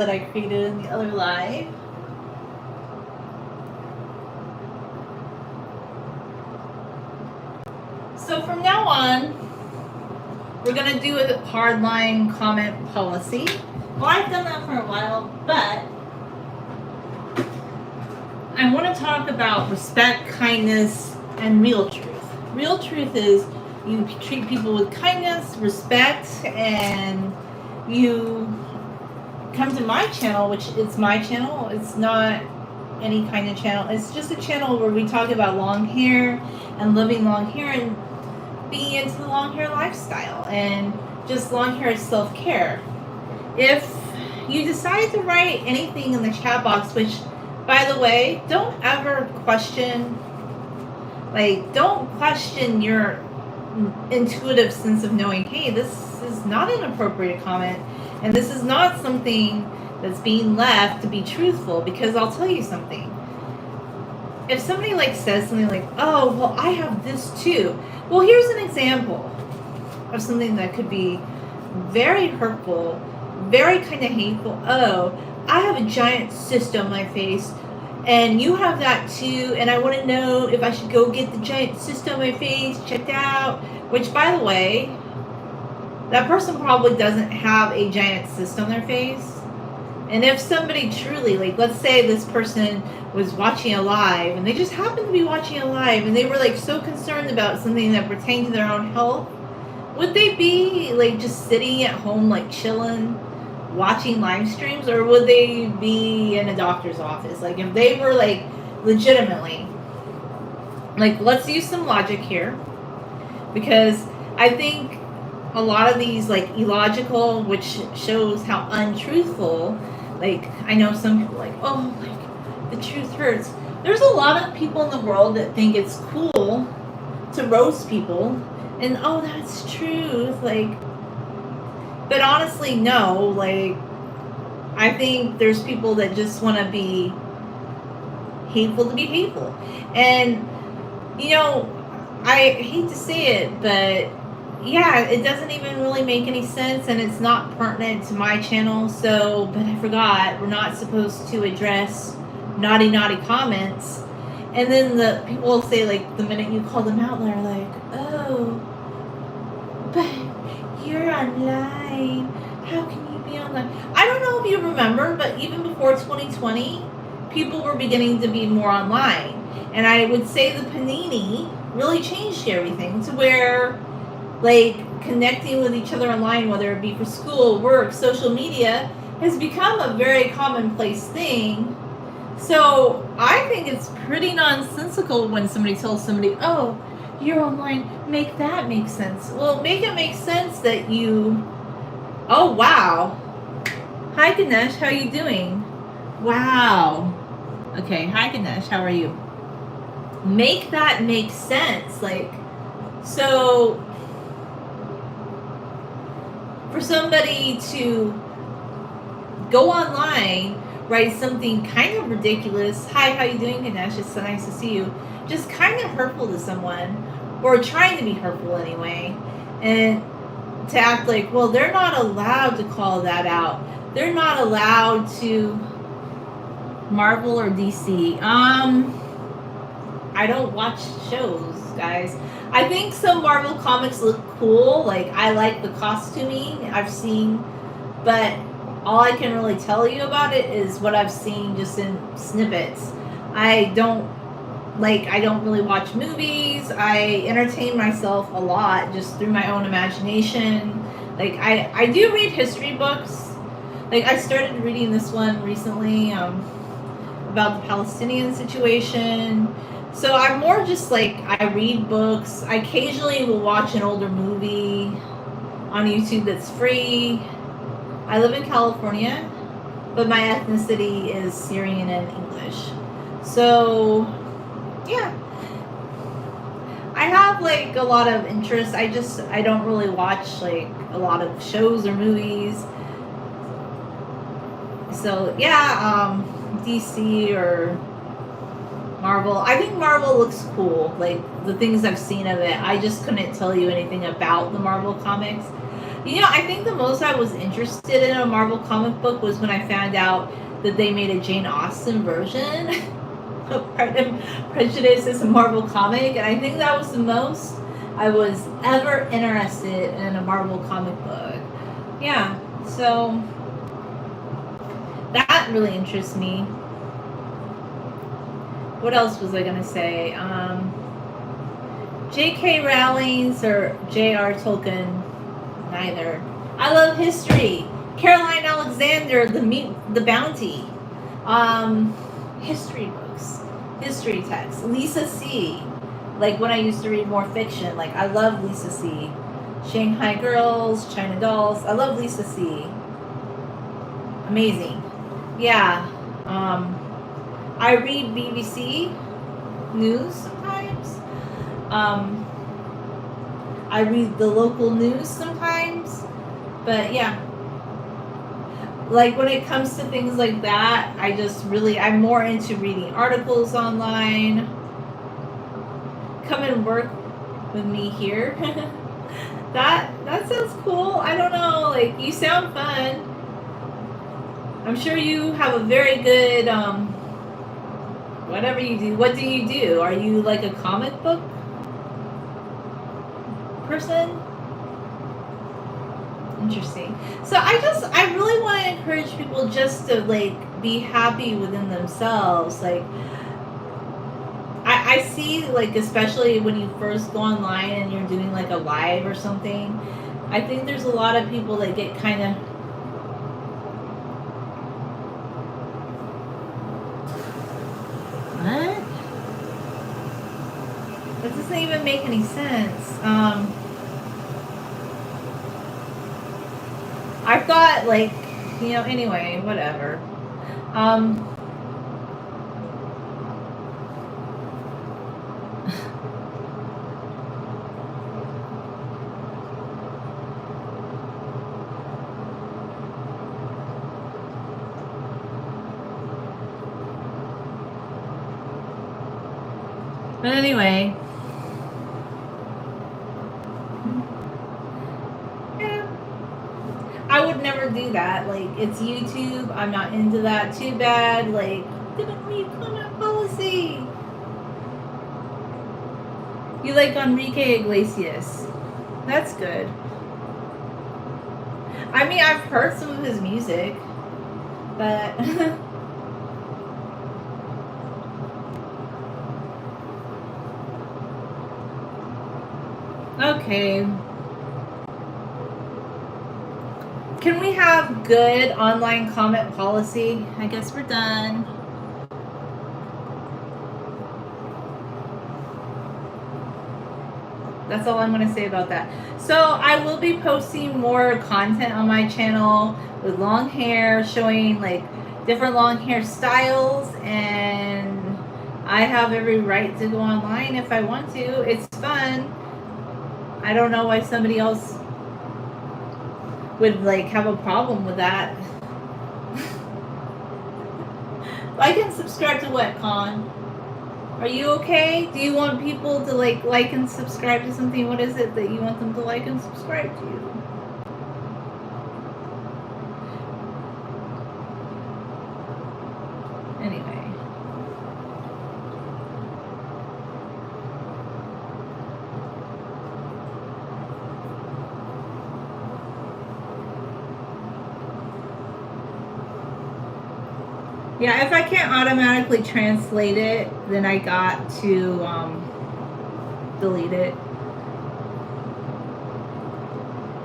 that I created in the other live. So from now on, we're going to do a hardline comment policy. Well, I've done that for a while, but I want to talk about respect, kindness, and real truth. Real truth is you treat people with kindness, respect, and you come to my channel, which is my channel. It's not any kind of channel. It's just a channel where we talk about long hair and living long hair and being into the long hair lifestyle and just long hair self-care. If you decide to write anything in the chat box, which by the way, don't ever question, don't question your intuitive sense of knowing, hey, this is not an appropriate comment and this is not something that's being left to be truthful, because I'll tell you something. If somebody says something like, oh, well, I have this too. Well, here's an example of something that could be very hurtful, very kind of hateful. Oh, I have a giant cyst on my face and you have that too, and I want to know if I should go get the giant cyst on my face checked out. Which, by the way, that person probably doesn't have a giant cyst on their face. And if somebody truly, let's say this person was watching a live and they just happened to be watching a live and they were so concerned about something that pertained to their own health, would they be just sitting at home chilling, watching live streams, or would they be in a doctor's office? If they were legitimately, let's use some logic here, because I think a lot of these illogical, which shows how untruthful, I know some people oh, the truth hurts. There's a lot of people in the world that think it's cool to roast people and oh, that's truth, but honestly no, I think there's people that just want to be hateful to be hateful. And I hate to say it, but yeah, it doesn't even really make any sense and it's not pertinent to my channel. So, but I forgot, we're not supposed to address naughty comments. And then the people will say the minute you call them out, they're oh, but you're online. How can you be online? I don't know if you remember, but even before 2020, people were beginning to be more online. And I would say the Panini really changed everything to where connecting with each other online, whether it be for school, work, social media, has become a very commonplace thing. So I think it's pretty nonsensical when somebody tells somebody, oh, you're online, make that make sense. Well, make it make sense that you, oh, wow. Hi, Ganesh, how are you doing? Wow. Okay, hi, Ganesh, how are you? Make that make sense. So for somebody to go online, write something kind of ridiculous, hi, how you doing, Ganesh, it's so nice to see you, just kind of hurtful to someone, or trying to be hurtful anyway, and to act well, they're not allowed to call that out. They're not allowed to. Marvel or DC? I don't watch shows, guys. I think some Marvel comics look cool. I like the costuming I've seen, but all I can really tell you about it is what I've seen just in snippets. I don't really watch movies. I entertain myself a lot just through my own imagination. I do read history books. I started reading this one recently about the Palestinian situation. So I'm more just I read books. I occasionally will watch an older movie on YouTube that's free. I live in California, but my ethnicity is Syrian and English. So, yeah. I have a lot of interests. I don't really watch a lot of shows or movies. So, yeah, DC or Marvel. I think Marvel looks cool. The things I've seen of it. I just couldn't tell you anything about the Marvel comics. You know, I think the most I was interested in a Marvel comic book was when I found out that they made a Jane Austen version of Pride and Prejudice as a Marvel comic, and I think that was the most I was ever interested in a Marvel comic book. Yeah, so that really interests me. What else was I gonna say? J.K. Rowling's or J.R. Tolkien, neither. I love history. Caroline Alexander, the Bounty, history books, history texts. Lisa C. Like when I used to read more fiction, like I love Lisa C. Shanghai Girls, China Dolls. I love Lisa C. Amazing. Yeah. I read BBC news sometimes. I read the local news sometimes. But yeah. Like when it comes to things like that, I'm more into reading articles online. Come and work with me here. That sounds cool. I don't know, like you sound fun. I'm sure you have a very good whatever you do. What do you do? Are you like a comic book person? Interesting. So I really want to encourage people just to like be happy within themselves. Like I see, like, especially when you first go online and you're doing like a live or something, I think there's a lot of people that get kind of what? That doesn't even make any sense. I've got like, anyway, whatever. But anyway, yeah, I would never do that. Like, it's YouTube. I'm not into that. Too bad. Like, didn't read comment policy. You like Enrique Iglesias. That's good. I mean, I've heard some of his music, but okay. Can we have good online comment policy? I guess we're done. That's all I'm going to say about that. So I will be posting more content on my channel with long hair, showing like different long hair styles, and I have every right to go online if I want to. It's fun. I don't know why somebody else would like have a problem with that. Like and subscribe to what, Con? Are you okay? Do you want people to like and subscribe to something? What is it that you want them to like and subscribe to? Anyway. Yeah, if I can't automatically translate it, then I got to delete it.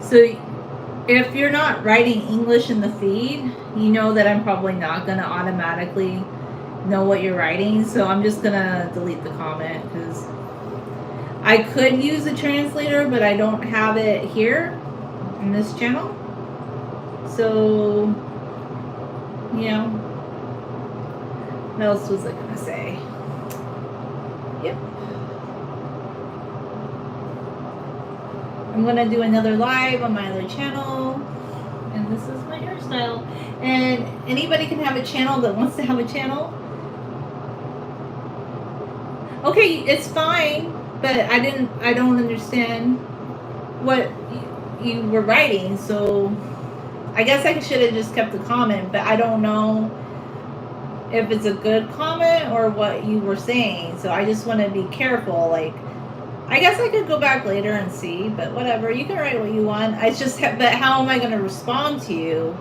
So if you're not writing English in the feed, you know that I'm probably not going to automatically know what you're writing. So I'm just going to delete the comment because I could use a translator, but I don't have it here in this channel. So, what else was I gonna say? Yep. I'm gonna do another live on my other channel. And this is my hairstyle. And anybody can have a channel that wants to have a channel. Okay, it's fine, but I don't understand what you were writing. So I guess I should have just kept the comment, but I don't know if it's a good comment or what you were saying. So I just want to be careful. Like, I guess I could go back later and see, but whatever. You can write what you want. I just have, but how am I going to respond to you?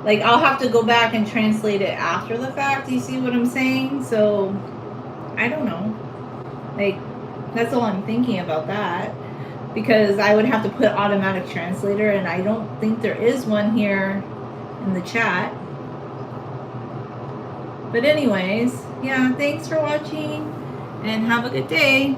Like, I'll have to go back and translate it after the fact. Do you see what I'm saying? So I don't know. Like, that's all I'm thinking about that. Because I would have to put automatic translator, and I don't think there is one here in the chat. But anyways, yeah, thanks for watching and have a good day.